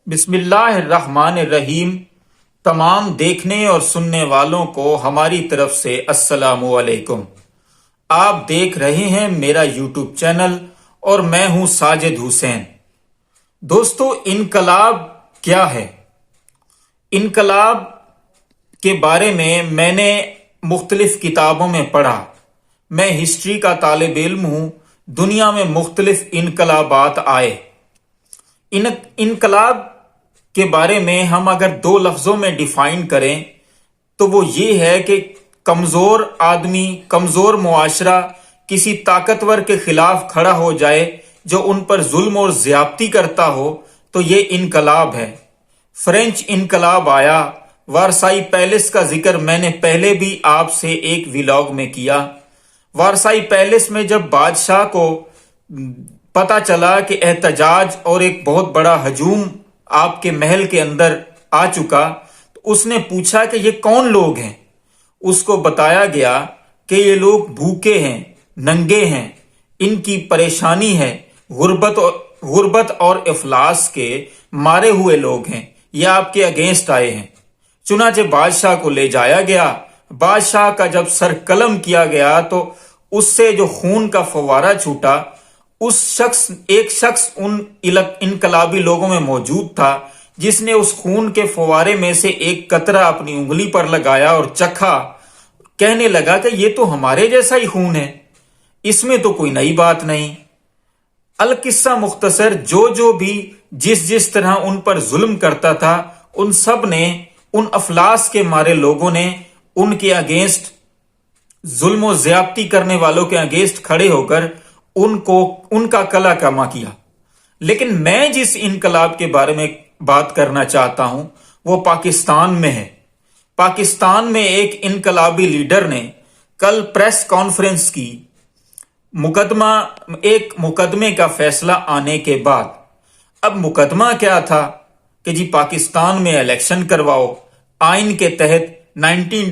بسم اللہ الرحمن الرحیم۔ تمام دیکھنے اور سننے والوں کو ہماری طرف سے السلام علیکم۔ آپ دیکھ رہے ہیں میرا یوٹیوب چینل اور میں ہوں ساجد حسین۔ دوستو، انقلاب کیا ہے؟ انقلاب کے بارے میں نے مختلف کتابوں میں پڑھا۔ میں ہسٹری کا طالب علم ہوں۔ دنیا میں مختلف انقلابات آئے۔ انقلاب کے بارے میں ہم اگر دو لفظوں میں ڈیفائن کریں تو وہ یہ ہے کہ کمزور آدمی، کمزور معاشرہ کسی طاقتور کے خلاف کھڑا ہو جائے جو ان پر ظلم اور زیادتی کرتا ہو تو یہ انقلاب ہے۔ فرینچ انقلاب آیا۔ وارسائی پیلس کا ذکر میں نے پہلے بھی آپ سے ایک ویلاگ میں کیا۔ وارسائی پیلس میں جب بادشاہ کو پتا چلا کہ احتجاج اور ایک بہت بڑا ہجوم آپ کے محل کے اندر آ چکا تو اس نے پوچھا کہ یہ کون لوگ ہیں؟ اس کو بتایا گیا کہ یہ لوگ بھوکے ہیں، ننگے ہیں، ان کی پریشانی ہے، غربت اور افلاس کے مارے ہوئے لوگ ہیں، یہ آپ کے اگینسٹ آئے ہیں۔ چنانچہ بادشاہ کو لے جایا گیا۔ بادشاہ کا جب سر قلم کیا گیا تو اس سے جو خون کا فوارہ چھوٹا، ایک شخص ان انقلابی لوگوں میں موجود تھا جس نے اس خون کے فوارے میں سے ایک قطرہ اپنی انگلی پر لگایا اور چکھا، کہنے لگا کہ یہ تو ہمارے جیسا ہی خون ہے، اس میں تو کوئی نئی بات نہیں۔ القصہ مختصر، جو بھی جس طرح ان پر ظلم کرتا تھا، ان سب نے، ان افلاس کے مارے لوگوں نے ان کے اگینسٹ، ظلم و زیادتی کرنے والوں کے اگینسٹ کھڑے ہو کر ان کا کلا کما کیا۔ لیکن میں جس انقلاب کے بارے میں بات کرنا چاہتا ہوں وہ پاکستان میں ہے۔ پاکستان میں ایک انقلابی لیڈر نے کل پریس کانفرنس کی، ایک مقدمے کا فیصلہ آنے کے بعد۔ اب مقدمہ کیا تھا کہ جی پاکستان میں الیکشن کرواؤ، آئین کے تحت 90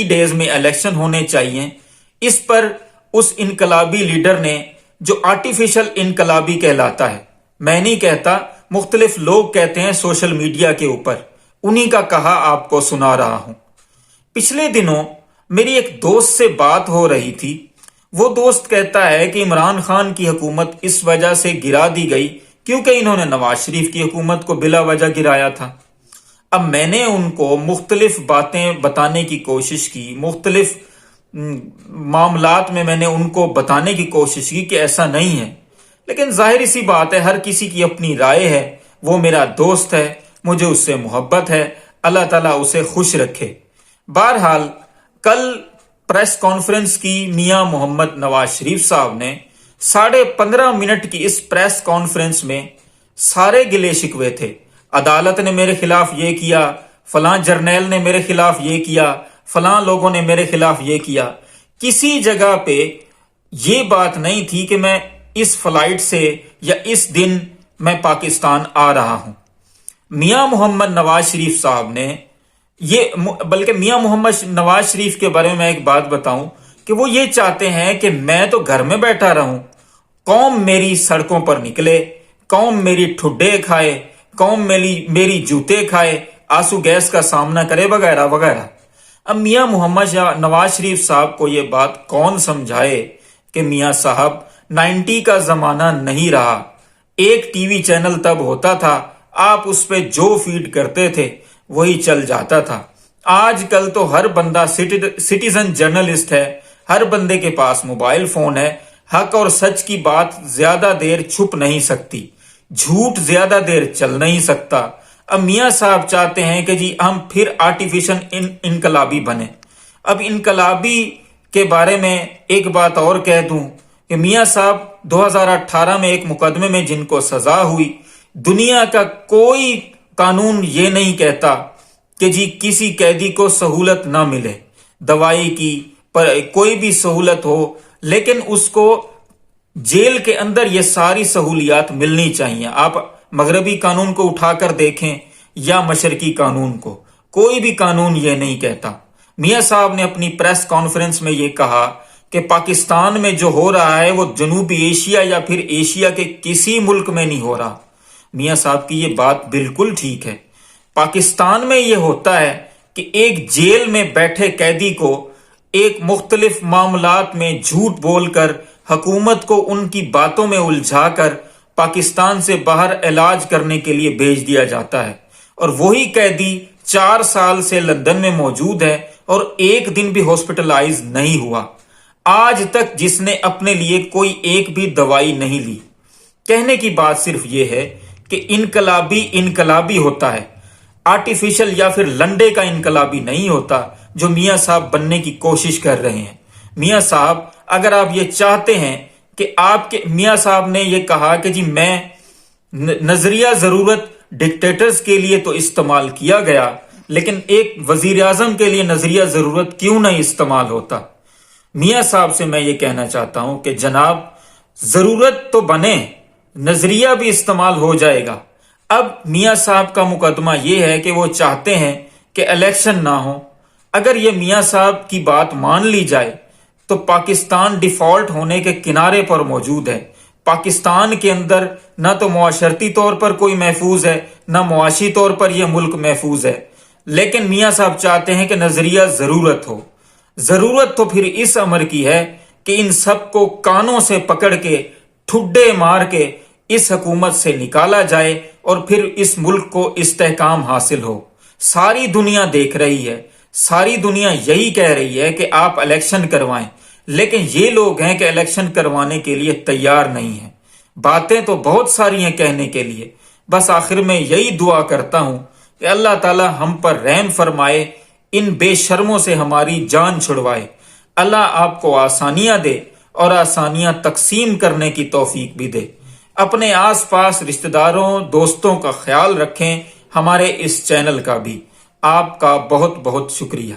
ڈیز میں الیکشن ہونے چاہیے۔ اس پر اس انقلابی لیڈر نے، جو آرٹیفیشل انقلابی کہلاتا ہے، میں نہیں کہتا، مختلف لوگ کہتے ہیں سوشل میڈیا کے اوپر، انہی کا کہا آپ کو سنا رہا ہوں۔ پچھلے دنوں میری ایک دوست سے بات ہو رہی تھی۔ وہ دوست کہتا ہے کہ عمران خان کی حکومت اس وجہ سے گرا دی گئی کیونکہ انہوں نے نواز شریف کی حکومت کو بلا وجہ گرایا تھا۔ اب میں نے ان کو مختلف باتیں بتانے کی کوشش کی، مختلف معاملات میں نے ان کو بتانے کی کوشش کی کہ ایسا نہیں ہے، لیکن ظاہر سی بات ہے، ہر کسی کی اپنی رائے ہے۔ وہ میرا دوست ہے، مجھے اس سے محبت ہے، اللہ تعالیٰ اسے خوش رکھے۔ بہرحال کل پریس کانفرنس کی میاں محمد نواز شریف صاحب نے 15.5 منٹ کی اس پریس کانفرنس میں سارے گلے شکوے تھے۔ عدالت نے میرے خلاف یہ کیا، فلاں جرنیل نے میرے خلاف یہ کیا، فلاں لوگوں نے میرے خلاف یہ کیا۔ کسی جگہ پہ یہ بات نہیں تھی کہ میں اس فلائٹ سے یا اس دن میں پاکستان آ رہا ہوں۔ میاں محمد نواز شریف صاحب نے بلکہ میاں محمد نواز شریف کے بارے میں ایک بات بتاؤں کہ وہ یہ چاہتے ہیں کہ میں تو گھر میں بیٹھا رہوں، قوم میری سڑکوں پر نکلے، قوم میری ٹھڈے کھائے، قوم میری جوتے کھائے، آنسو گیس کا سامنا کرے، وغیرہ وغیرہ۔ اب میاں محمد نواز شریف صاحب کو یہ بات کون سمجھائے کہ میاں صاحب 90 کا زمانہ نہیں رہا۔ ایک ٹی وی چینل تب ہوتا تھا، آپ اس پہ جو فیڈ کرتے تھے وہی چل جاتا تھا۔ آج کل تو ہر بندہ سٹیزن جرنلسٹ ہے، ہر بندے کے پاس موبائل فون ہے۔ حق اور سچ کی بات زیادہ دیر چھپ نہیں سکتی، جھوٹ زیادہ دیر چل نہیں سکتا۔ اب میاں صاحب چاہتے ہیں کہ جی ہم پھر آرٹیفیشل انقلابی بنے۔ اب انقلابی کے بارے میں ایک بات اور کہہ دوں کہ میاں صاحب 2018 میں ایک مقدمے میں جن کو سزا ہوئی، دنیا کا کوئی قانون یہ نہیں کہتا کہ جی کسی قیدی کو سہولت نہ ملے، دوائی کی کوئی بھی سہولت ہو، لیکن اس کو جیل کے اندر یہ ساری سہولیات ملنی چاہیے۔ آپ مغربی قانون کو اٹھا کر دیکھیں یا مشرقی قانون کو، کوئی بھی قانون یہ نہیں کہتا۔ میاں صاحب نے اپنی پریس کانفرنس میں یہ کہا کہ پاکستان میں جو ہو رہا ہے وہ جنوبی ایشیا یا پھر ایشیا کے کسی ملک میں نہیں ہو رہا۔ میاں صاحب کی یہ بات بالکل ٹھیک ہے۔ پاکستان میں یہ ہوتا ہے کہ ایک جیل میں بیٹھے قیدی کو ایک مختلف معاملات میں جھوٹ بول کر حکومت کو ان کی باتوں میں الجھا کر پاکستان سے باہر علاج کرنے کے لیے بھیج دیا جاتا ہے، اور وہی قیدی 4 سال سے لندن میں موجود ہے اور ایک دن بھی ہاسپٹلائز نہیں ہوا، آج تک جس نے اپنے لیے کوئی ایک بھی دوائی نہیں لی۔ کہنے کی بات صرف یہ ہے کہ انقلابی انقلابی ہوتا ہے، آرٹیفیشل یا پھر لنڈے کا انقلابی نہیں ہوتا جو میاں صاحب بننے کی کوشش کر رہے ہیں۔ میاں صاحب اگر آپ یہ چاہتے ہیں کہ آپ کے میاں صاحب نے یہ کہا کہ جی میں نظریہ ضرورت ڈکٹیٹرز کے لیے تو استعمال کیا گیا، لیکن ایک وزیر اعظم کے لیے نظریہ ضرورت کیوں نہیں استعمال ہوتا؟ میاں صاحب سے میں یہ کہنا چاہتا ہوں کہ جناب ضرورت تو بنے، نظریہ بھی استعمال ہو جائے گا۔ اب میاں صاحب کا مقدمہ یہ ہے کہ وہ چاہتے ہیں کہ الیکشن نہ ہو۔ اگر یہ میاں صاحب کی بات مان لی جائے تو پاکستان ڈیفالٹ ہونے کے کنارے پر موجود ہے۔ پاکستان کے اندر نہ تو معاشرتی طور پر کوئی محفوظ ہے، نہ معاشی طور پر یہ ملک محفوظ ہے، لیکن میاں صاحب چاہتے ہیں کہ نظریہ ضرورت ہو۔ ضرورت تو پھر اس امر کی ہے کہ ان سب کو کانوں سے پکڑ کے ٹھڈے مار کے اس حکومت سے نکالا جائے اور پھر اس ملک کو استحکام حاصل ہو۔ ساری دنیا دیکھ رہی ہے، ساری دنیا یہی کہہ رہی ہے کہ آپ الیکشن کروائیں، لیکن یہ لوگ ہیں کہ الیکشن کروانے کے لیے تیار نہیں ہیں۔ باتیں تو بہت ساری ہیں کہنے کے لیے، بس آخر میں یہی دعا کرتا ہوں کہ اللہ تعالی ہم پر رحم فرمائے، ان بے شرموں سے ہماری جان چھڑوائے۔ اللہ آپ کو آسانیاں دے اور آسانیاں تقسیم کرنے کی توفیق بھی دے۔ اپنے آس پاس رشتہ داروں دوستوں کا خیال رکھیں، ہمارے اس چینل کا بھی۔ آپ کا بہت بہت شکریہ۔